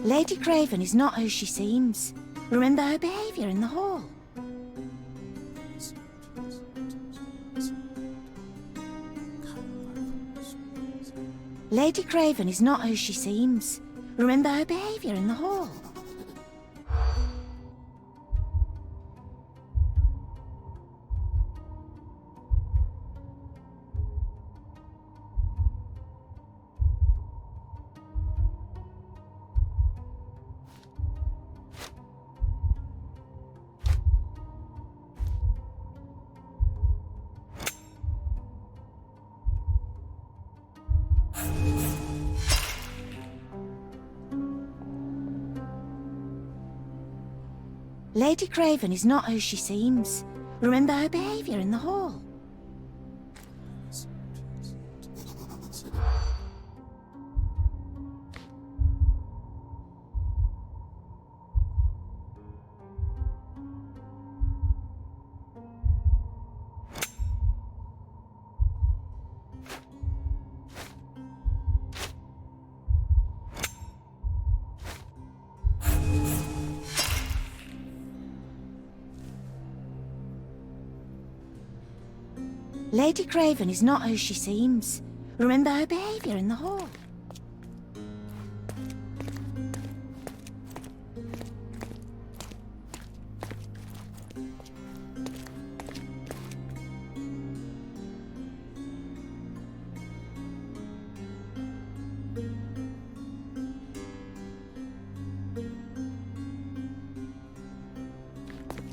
Lady Craven is not who she seems. Remember her behaviour in the hall. Lady Craven is not who she seems. Remember her behaviour in the hall. Lady Craven is not who she seems. Remember her behaviour in the hall. Lady Craven is not who she seems. Remember her behaviour in the hall.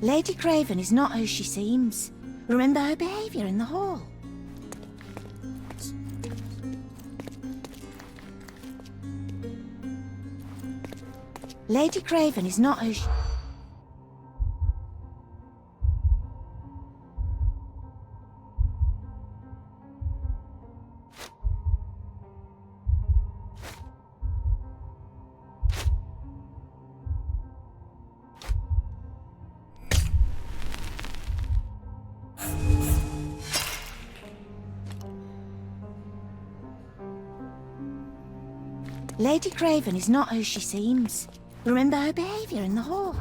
Lady Craven is not who she seems. Remember her behaviour in the hall. Lady Craven is not who she... Lady Craven is not who she seems. Remember her behaviour in the hall.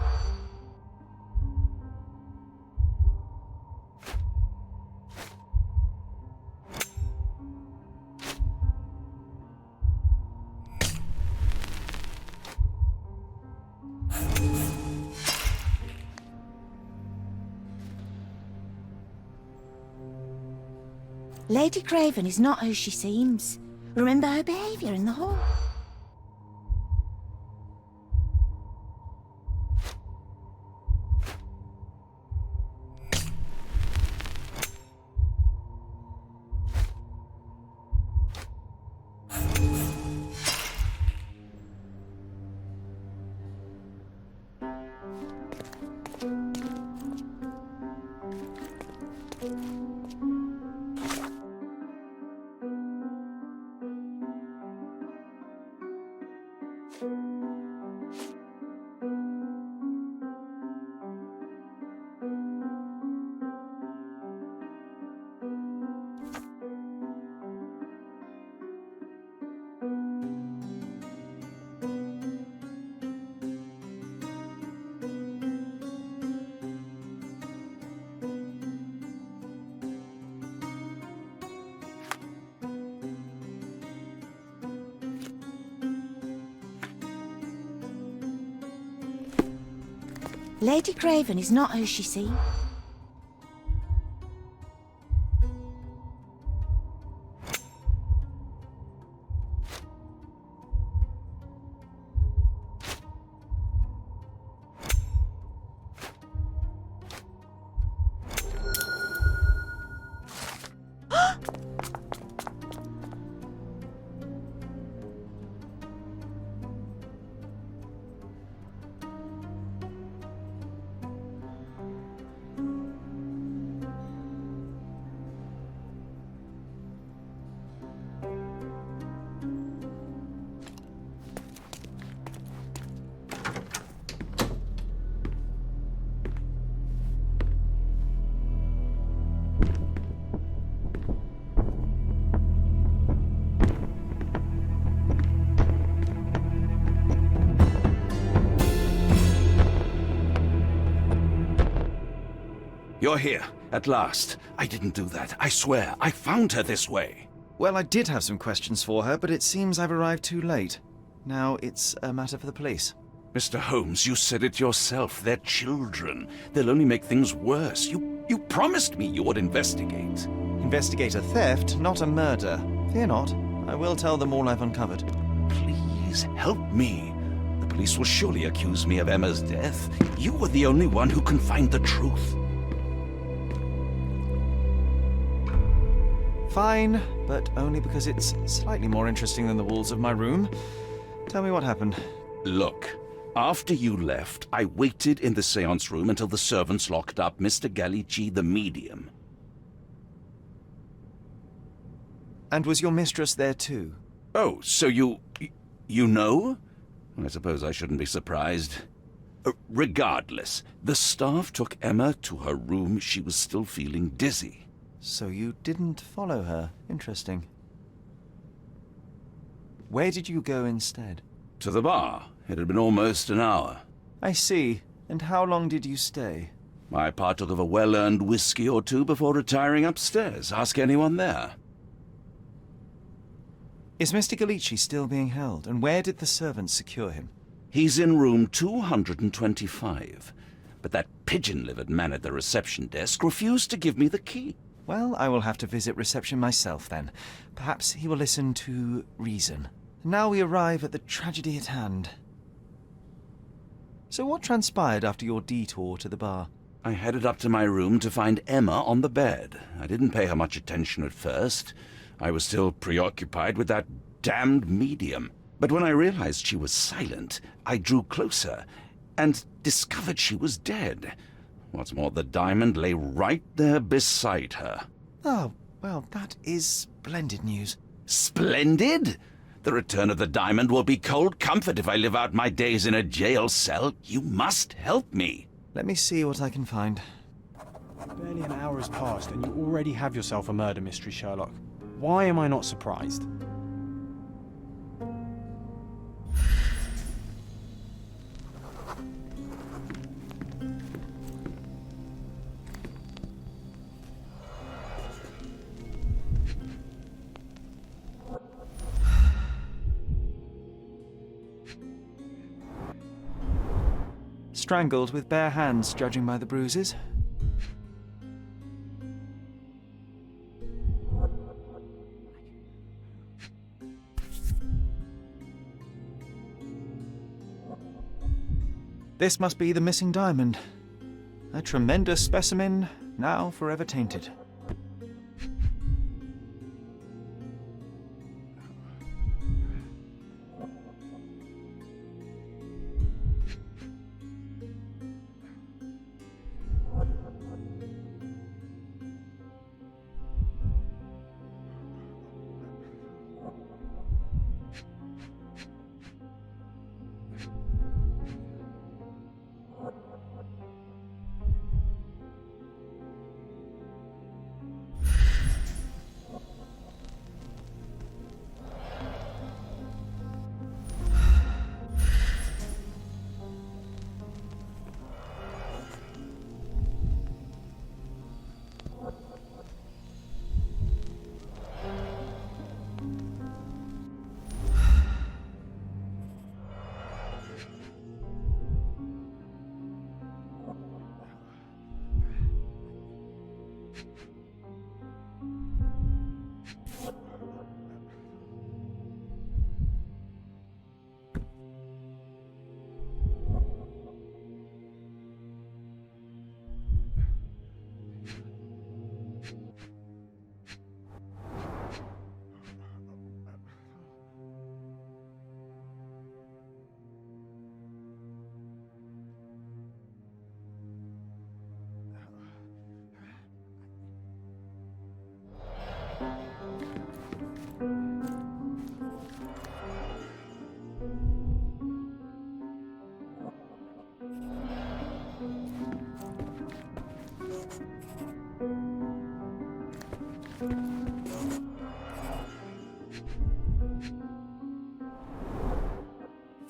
Lady Craven is not who she seems. Remember her behaviour in the hall. Lady Craven is not who she seems. You're here, at last. I didn't do that, I swear. I found her this way. Well, I did have some questions for her, but it seems I've arrived too late. Now it's a matter for the police. Mr. Holmes, you said it yourself. They're children. They'll only make things worse. You promised me you would investigate. Investigate a theft, not a murder. Fear not. I will tell them all I've uncovered. Please help me. The police will surely accuse me of Emma's death. You are the only one who can find the truth. Fine, but only because it's slightly more interesting than the walls of my room. Tell me what happened. Look, after you left, I waited in the seance room until the servants locked up Mr. Gallici, the medium. And was your mistress there too? Oh, so you know? I suppose I shouldn't be surprised. Regardless, the staff took Emma to her room. She was still feeling dizzy. So you didn't follow her. Interesting. Where did you go instead? To the bar. It had been almost an hour. I see. And how long did you stay? I partook of a well-earned whiskey or two before retiring upstairs. Ask anyone there. Is Mr. Gallici still being held? And where did the servants secure him? He's in room 225. But that pigeon-livered man at the reception desk refused to give me the key. Well, I will have to visit reception myself then. Perhaps he will listen to reason. Now we arrive at the tragedy at hand. So what transpired after your detour to the bar? I headed up to my room to find Emma on the bed. I didn't pay her much attention at first. I was still preoccupied with that damned medium. But when I realized she was silent, I drew closer and discovered she was dead. What's more, the diamond lay right there beside her. Oh, well, that is splendid news. Splendid? The return of the diamond will be cold comfort if I live out my days in a jail cell. You must help me. Let me see what I can find. Barely an hour has passed and you already have yourself a murder mystery, Sherlock. Why am I not surprised? Strangled with bare hands, judging by the bruises. This must be the missing diamond. A tremendous specimen, now forever tainted.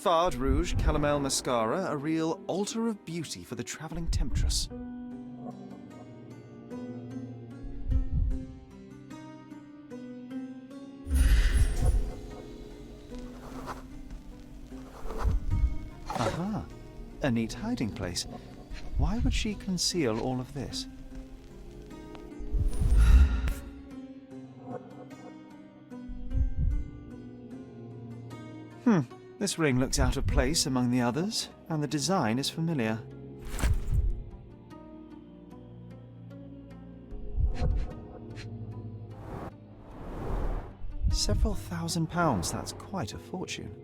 Fard Rouge Calomel Mascara, a real altar of beauty for the travelling temptress. A neat hiding place. Why would she conceal all of this? This ring looks out of place among the others, and the design is familiar. Several £1,000s, that's quite a fortune.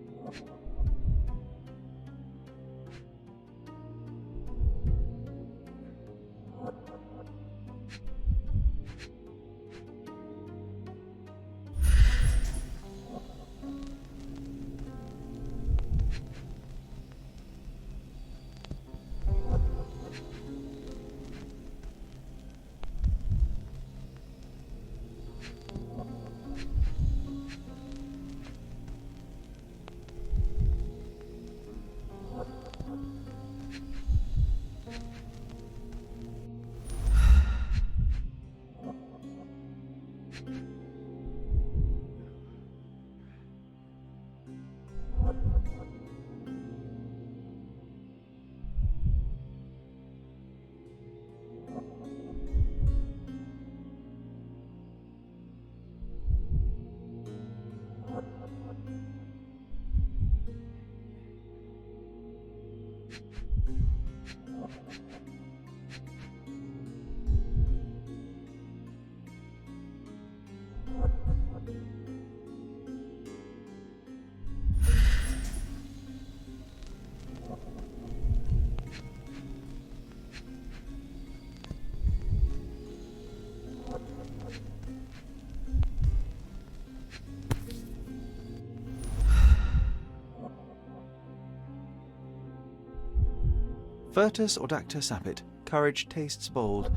Virtus audacta sapit. Courage tastes bold.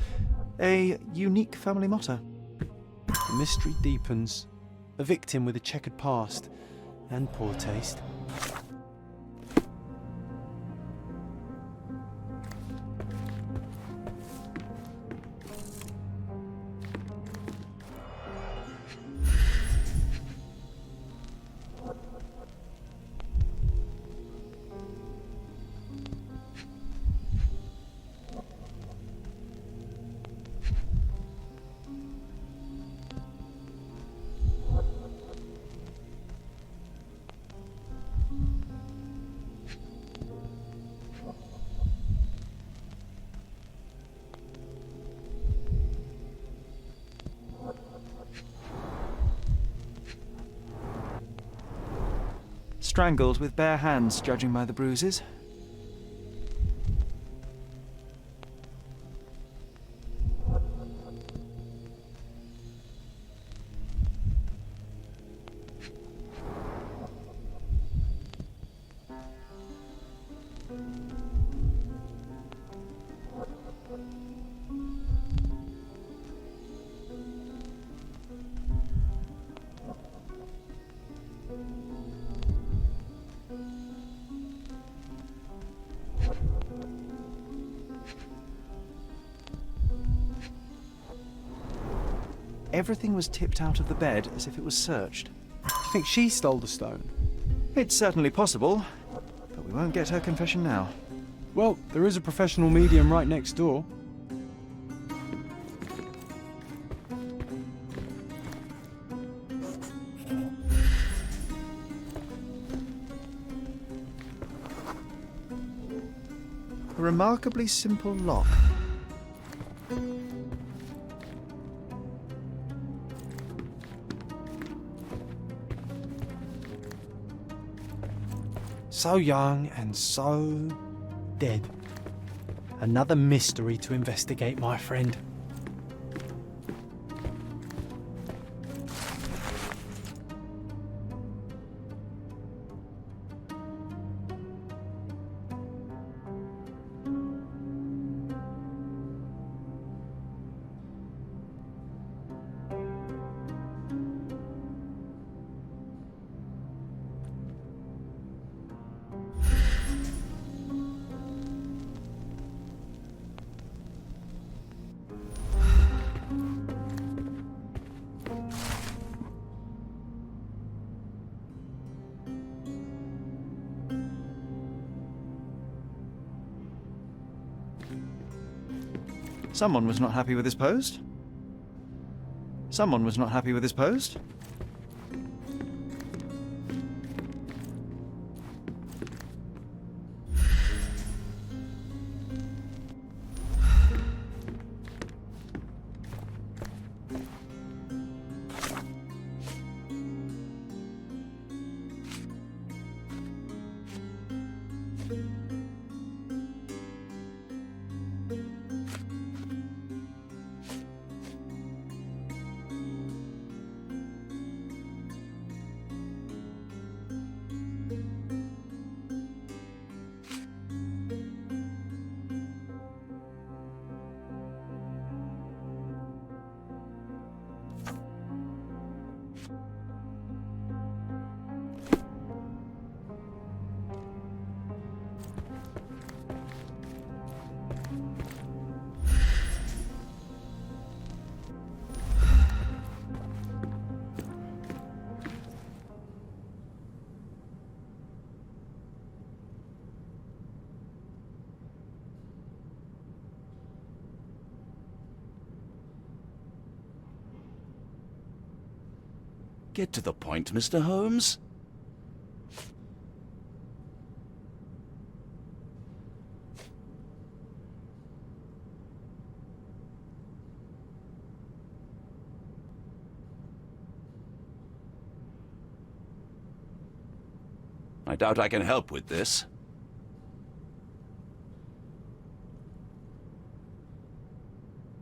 A unique family motto. The mystery deepens. A victim with a checkered past and poor taste. Strangled with bare hands, judging by the bruises. Everything was tipped out of the bed as if it was searched. Do you think she stole the stone? It's certainly possible, but we won't get her confession now. Well, there is a professional medium right next door. A remarkably simple lock. So young and so dead. Another mystery to investigate, my friend. Someone was not happy with his post. Someone was not happy with his post. Get to the point, Mr. Holmes. I doubt I can help with this.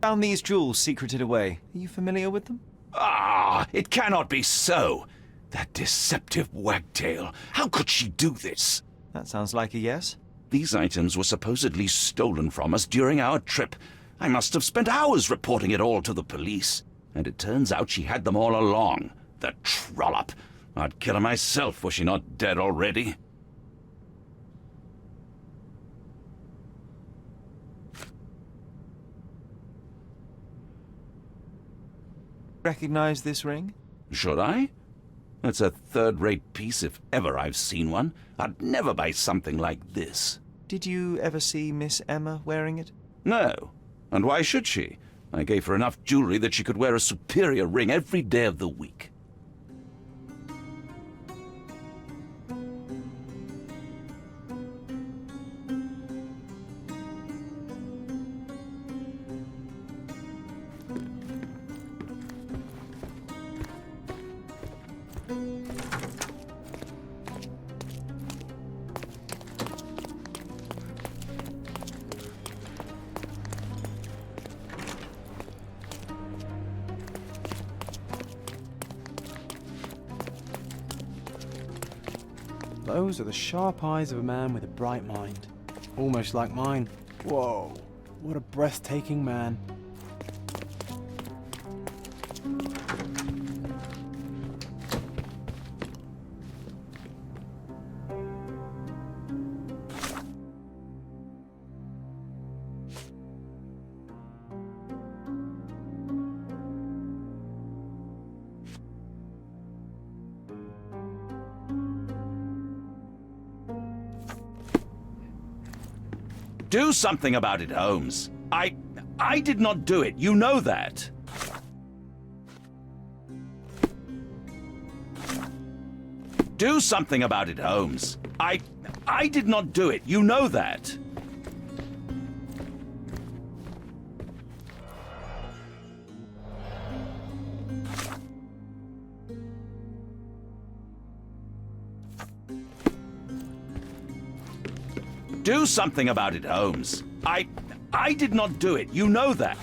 Found these jewels secreted away. Are you familiar with them? Ah, it cannot be so. That deceptive wagtail. How could she do this? That sounds like a yes. These items were supposedly stolen from us during our trip. I must have spent hours reporting it all to the police. And it turns out she had them all along. The trollop. I'd kill her myself, was she not dead already? Recognize this ring? Should I? That's a third-rate piece if ever I've seen one. I'd never buy something like this. Did you ever see Miss Emma wearing it? No. And why should she? I gave her enough jewelry that she could wear a superior ring every day of the week. Those are the sharp eyes of a man with a bright mind. Almost like mine. Whoa, what a breathtaking man. Do something about it, Holmes. I did not do it. You know that. Do something about it, Holmes. I did not do it. You know that. Do something about it, Holmes. I did not do it. You know that.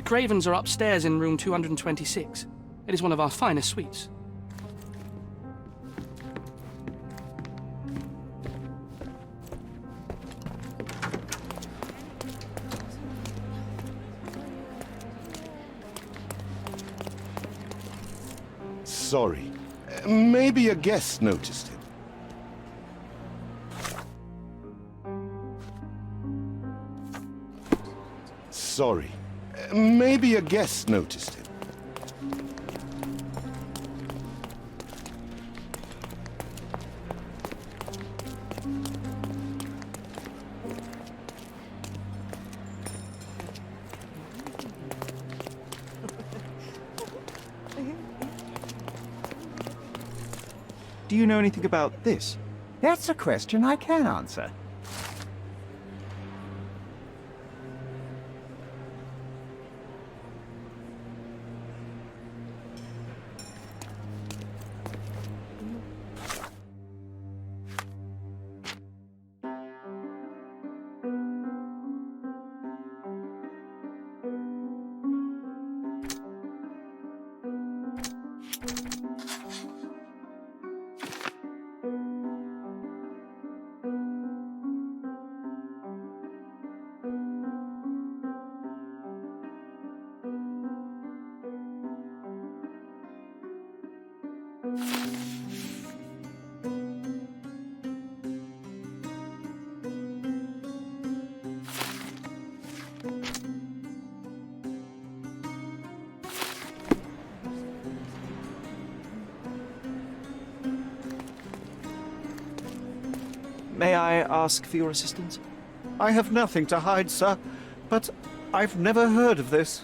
Cravens are upstairs in room 226. It is one of our finest suites. Sorry. Maybe a guest noticed it. Sorry. Maybe a guest noticed it. Do you know anything about this? That's a question I can answer. May I ask for your assistance? I have nothing to hide, sir, but I've never heard of this.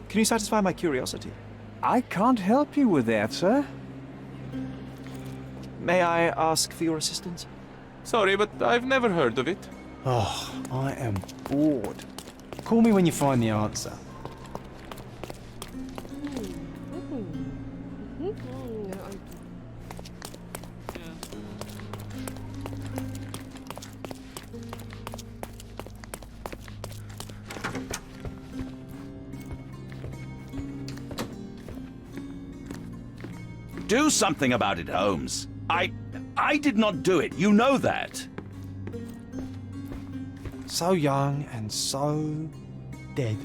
Can you satisfy my curiosity? I can't help you with that, sir. May I ask for your assistance? Sorry, but I've never heard of it. Oh, I am bored. Call me when you find the answer. Do something about it, Holmes. I did not do it. You know that. So young and so dead.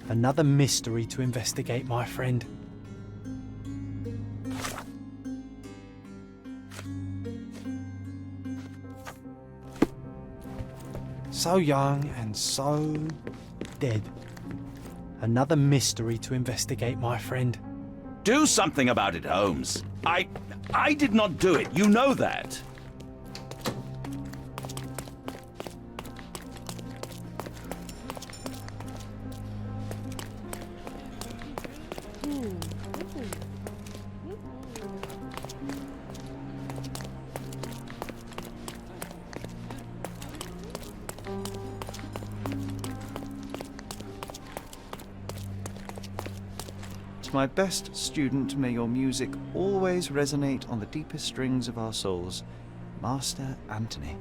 Another mystery to investigate, my friend. So young and so dead. Another mystery to investigate, my friend. Do something about it, Holmes. I did not do it. You know that. My best student, may your music always resonate on the deepest strings of our souls. Master Anthony.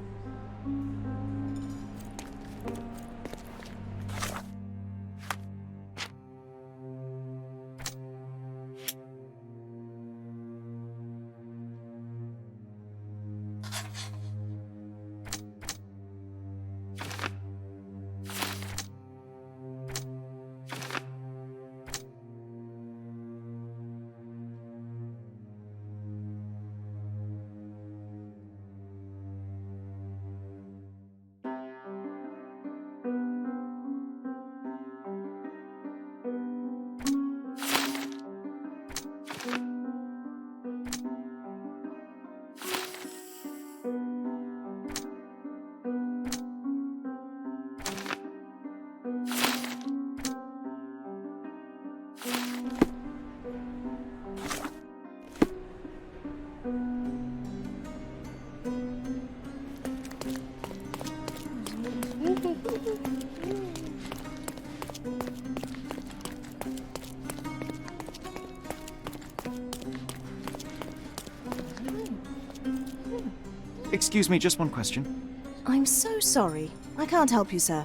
Excuse me, just one question. I'm so sorry. I can't help you, sir.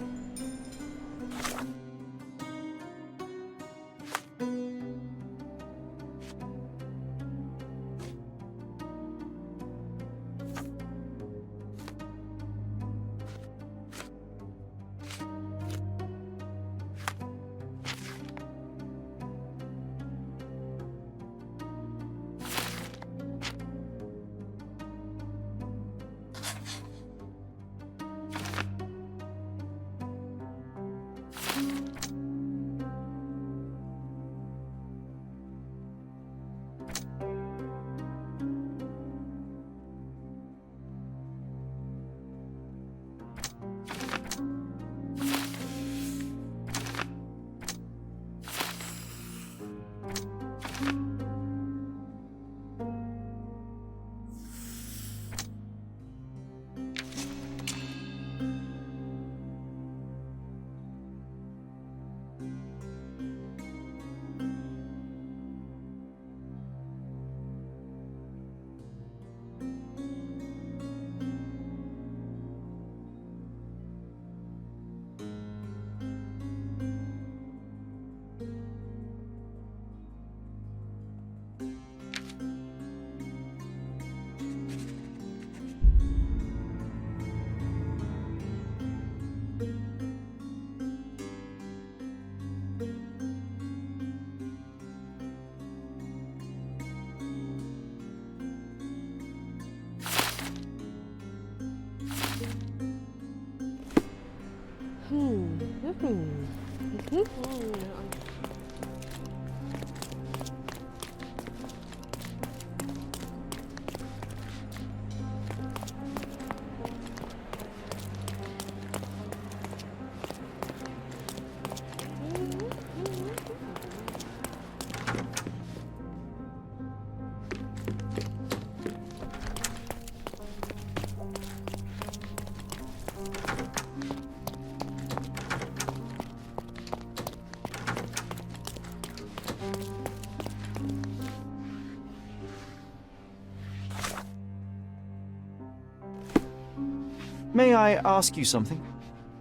May I ask you something?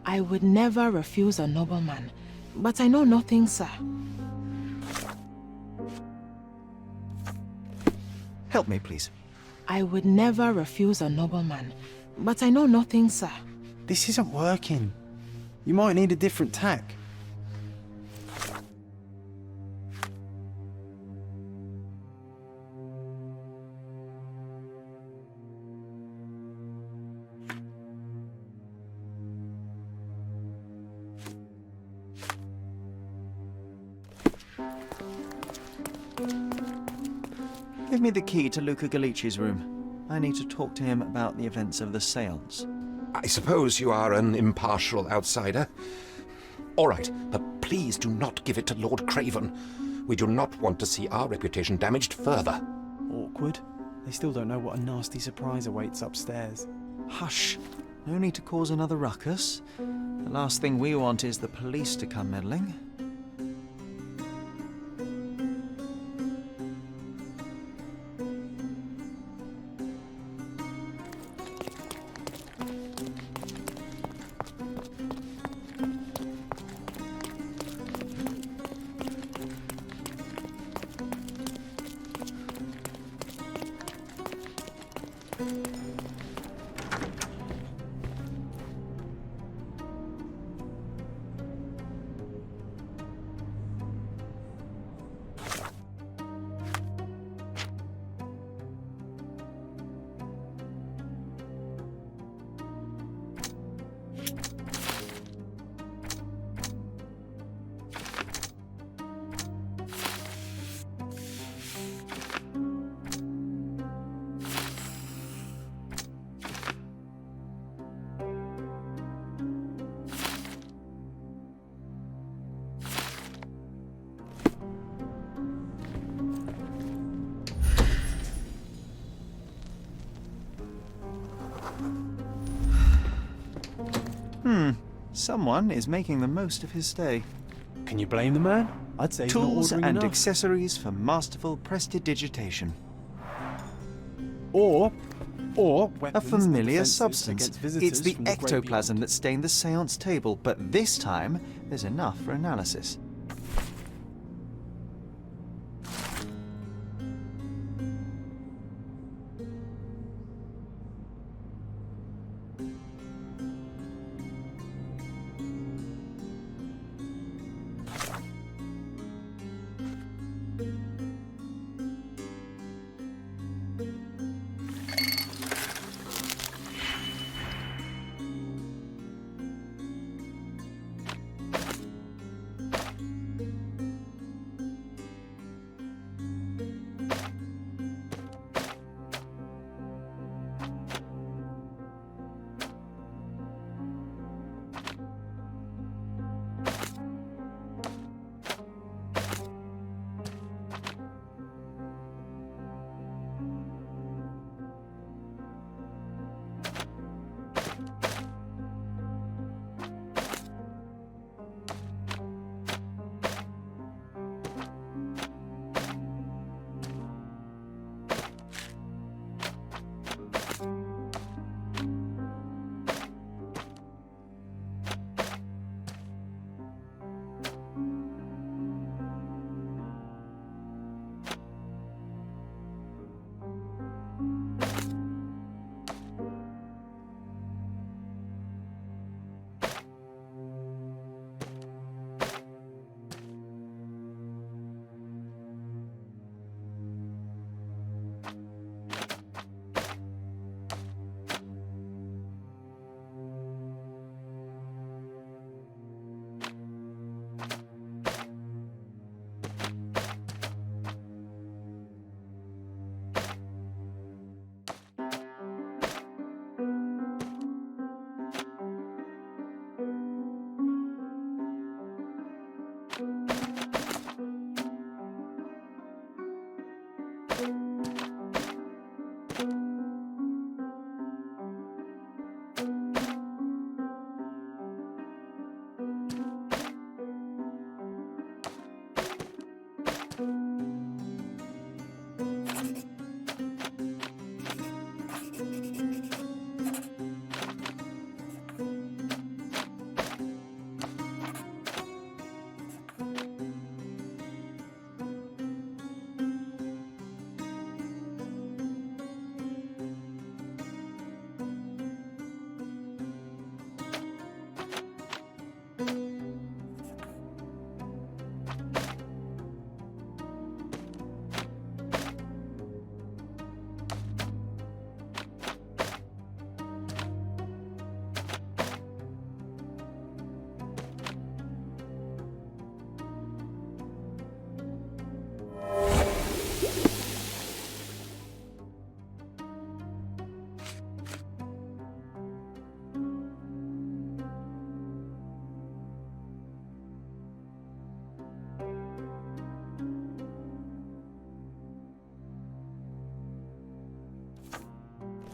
I would never refuse a nobleman, but I know nothing, sir. Help me, please. I would never refuse a nobleman, but I know nothing, sir. This isn't working. You might need a different tack. Give me the key to Luca Galici's room. I need to talk to him about the events of the séance. I suppose you are an impartial outsider. All right, but please do not give it to Lord Craven. We do not want to see our reputation damaged further. Awkward. They still don't know what a nasty surprise awaits upstairs. Hush. No need to cause another ruckus. The last thing we want is the police to come meddling. Someone is making the most of his stay. Can you blame the man? I'd say he's not Tools ordering and enough. accessories for masterful prestidigitation. Or A weapons familiar and defences substance. against visitors It's the from great ectoplasm beyond. that stained the seance table, but this time there's enough for analysis.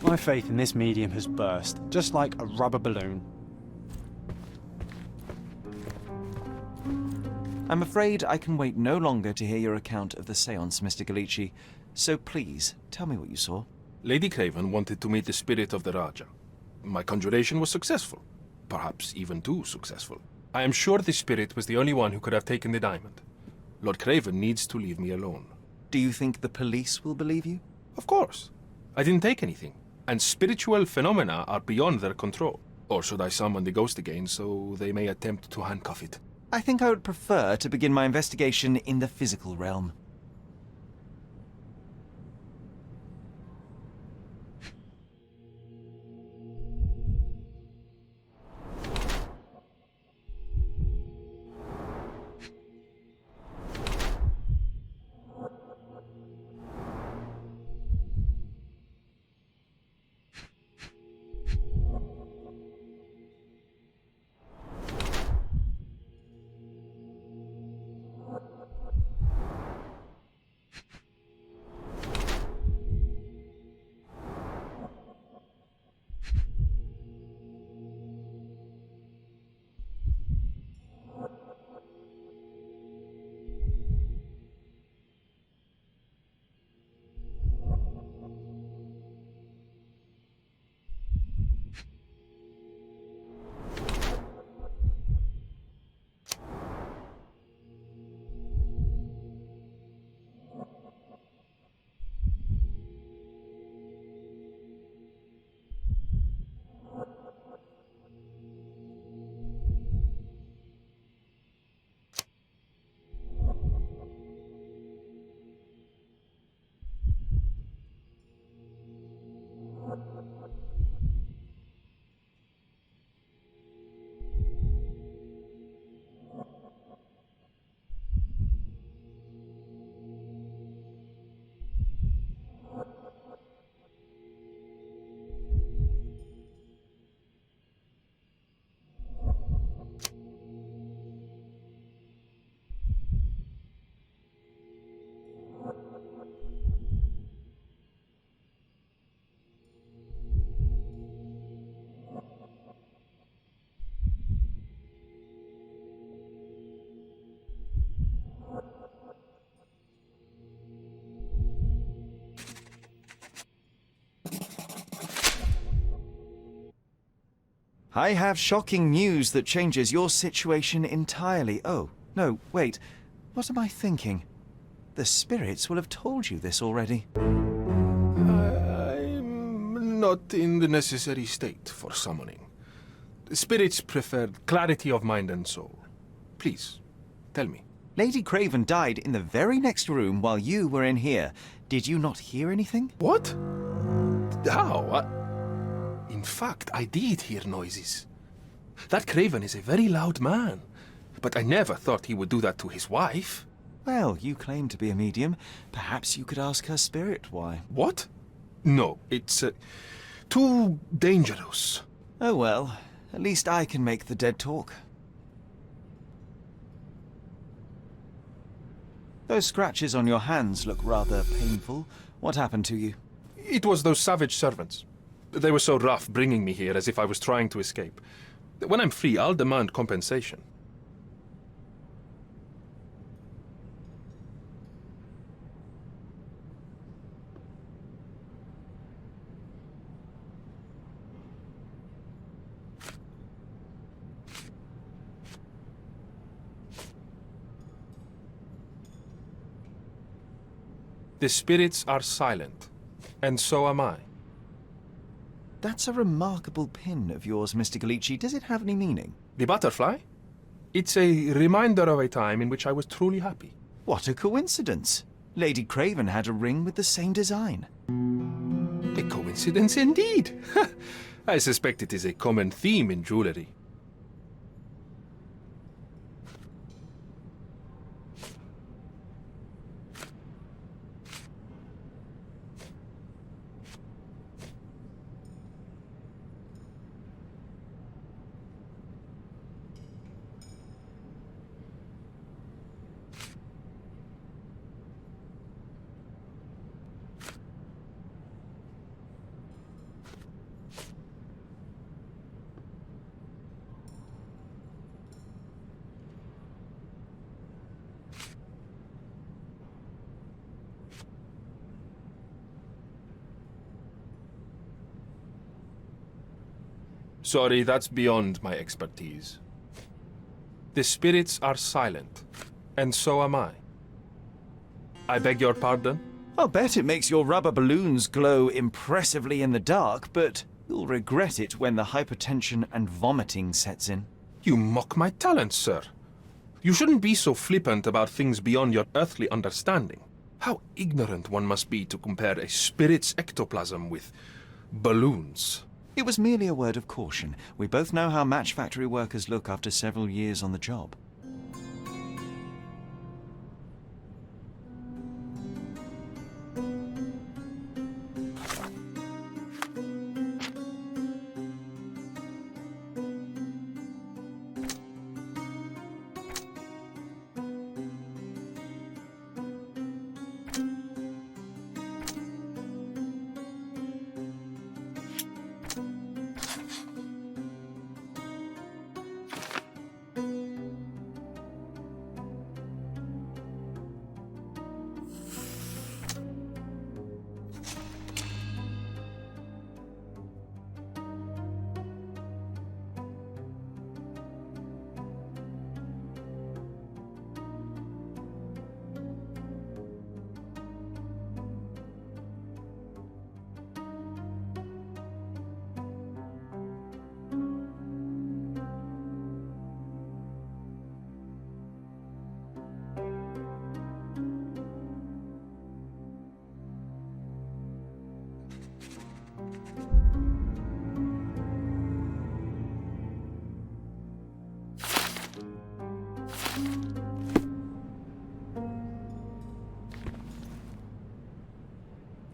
My faith in this medium has burst, just like a rubber balloon. I'm afraid I can wait no longer to hear your account of the seance, Mr. Galici. So please, tell me what you saw. Lady Craven wanted to meet the spirit of the Raja. My conjuration was successful. Perhaps even too successful. I am sure the spirit was the only one who could have taken the diamond. Lord Craven needs to leave me alone. Do you think the police will believe you? Of course. I didn't take anything. And spiritual phenomena are beyond their control. Or should I summon the ghost again so they may attempt to handcuff it? I think I would prefer to begin my investigation in the physical realm. I have shocking news that changes your situation entirely. Oh, no, wait. What am I thinking? The spirits will have told you this already. I'm not in the necessary state for summoning. The spirits preferred clarity of mind and soul. Please, tell me. Lady Craven died in the very next room while you were in here. Did you not hear anything? What? How? In fact, I did hear noises. That Craven is a very loud man, but I never thought he would do that to his wife. Well, you claim to be a medium. Perhaps you could ask her spirit why. What? No, it's too dangerous. Oh well, at least I can make the dead talk. Those scratches on your hands look rather painful. What happened to you? It was those savage servants. They were so rough bringing me here as if I was trying to escape. When I'm free, I'll demand compensation. The spirits are silent, and so am I. That's a remarkable pin of yours, Mr. Galici. Does it have any meaning? The butterfly? It's a reminder of a time in which I was truly happy. What a coincidence. Lady Craven had a ring with the same design. A coincidence indeed. I suspect it is a common theme in jewelry. Sorry, that's beyond my expertise. The spirits are silent, and so am I. I beg your pardon? I'll bet it makes your rubber balloons glow impressively in the dark, but you'll regret it when the hypertension and vomiting sets in. You mock my talents, sir. You shouldn't be so flippant about things beyond your earthly understanding. How ignorant one must be to compare a spirit's ectoplasm with balloons. It was merely a word of caution. We both know how match factory workers look after several years on the job.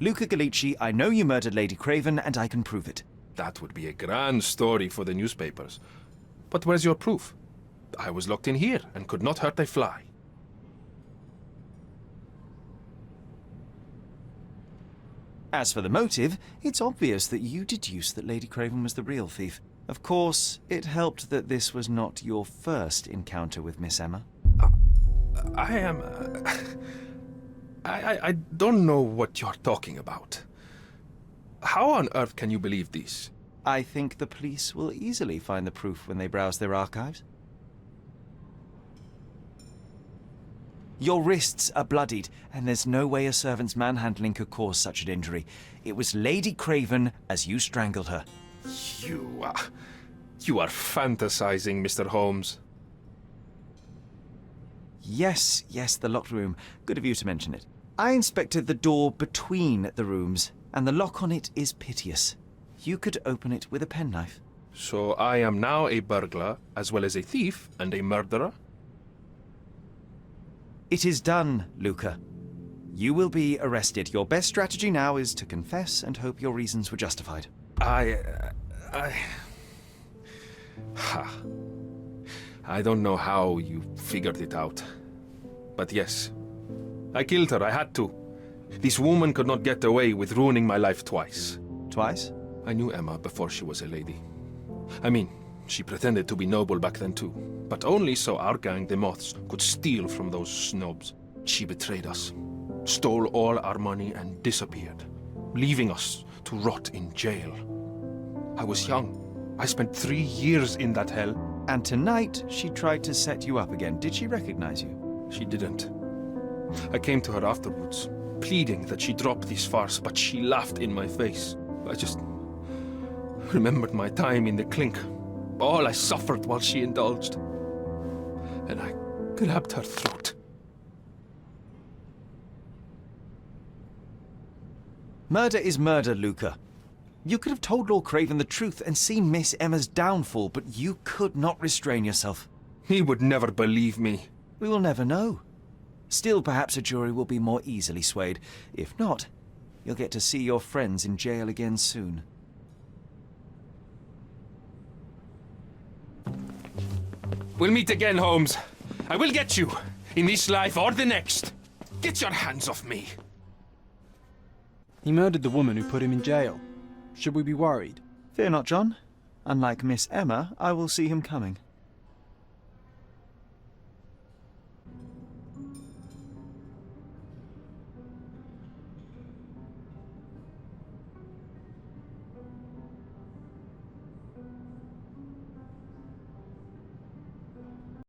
Luca Galici, I know you murdered Lady Craven, and I can prove it. That would be a grand story for the newspapers. But where's your proof? I was locked in here and could not hurt a fly. As for the motive, it's obvious that you deduced that Lady Craven was the real thief. Of course, it helped that this was not your first encounter with Miss Emma. I am... I don't know what you're talking about. How on earth can you believe this? I think the police will easily find the proof when they browse their archives. Your wrists are bloodied, and there's no way a servant's manhandling could cause such an injury. It was Lady Craven as you strangled her. You are fantasizing, Mr. Holmes. Yes, the locked room. Good of you to mention it. I inspected the door between the rooms, and the lock on it is piteous. You could open it with a penknife. So I am now a burglar, as well as a thief and a murderer? It is done, Luca. You will be arrested. Your best strategy now is to confess and hope your reasons were justified. I don't know how you figured it out. But yes, I killed her. I had to. This woman could not get away with ruining my life twice. Twice? I knew Emma before she was a lady. I mean, she pretended to be noble back then too, but only so our gang, the Moths, could steal from those snobs. She betrayed us, stole all our money and disappeared, leaving us to rot in jail. I was young. I spent 3 years in that hell. And tonight, she tried to set you up again. Did she recognize you? She didn't. I came to her afterwards, pleading that she drop this farce, but she laughed in my face. I just remembered my time in the clink, all I suffered while she indulged. And I grabbed her throat. Murder is murder, Luca. You could have told Lord Craven the truth and seen Miss Emma's downfall, but you could not restrain yourself. He would never believe me. We will never know. Still, perhaps a jury will be more easily swayed. If not, you'll get to see your friends in jail again soon. We'll meet again, Holmes. I will get you, in this life or the next. Get your hands off me. He murdered the woman who put him in jail. Should we be worried? Fear not, John. Unlike Miss Emma, I will see him coming.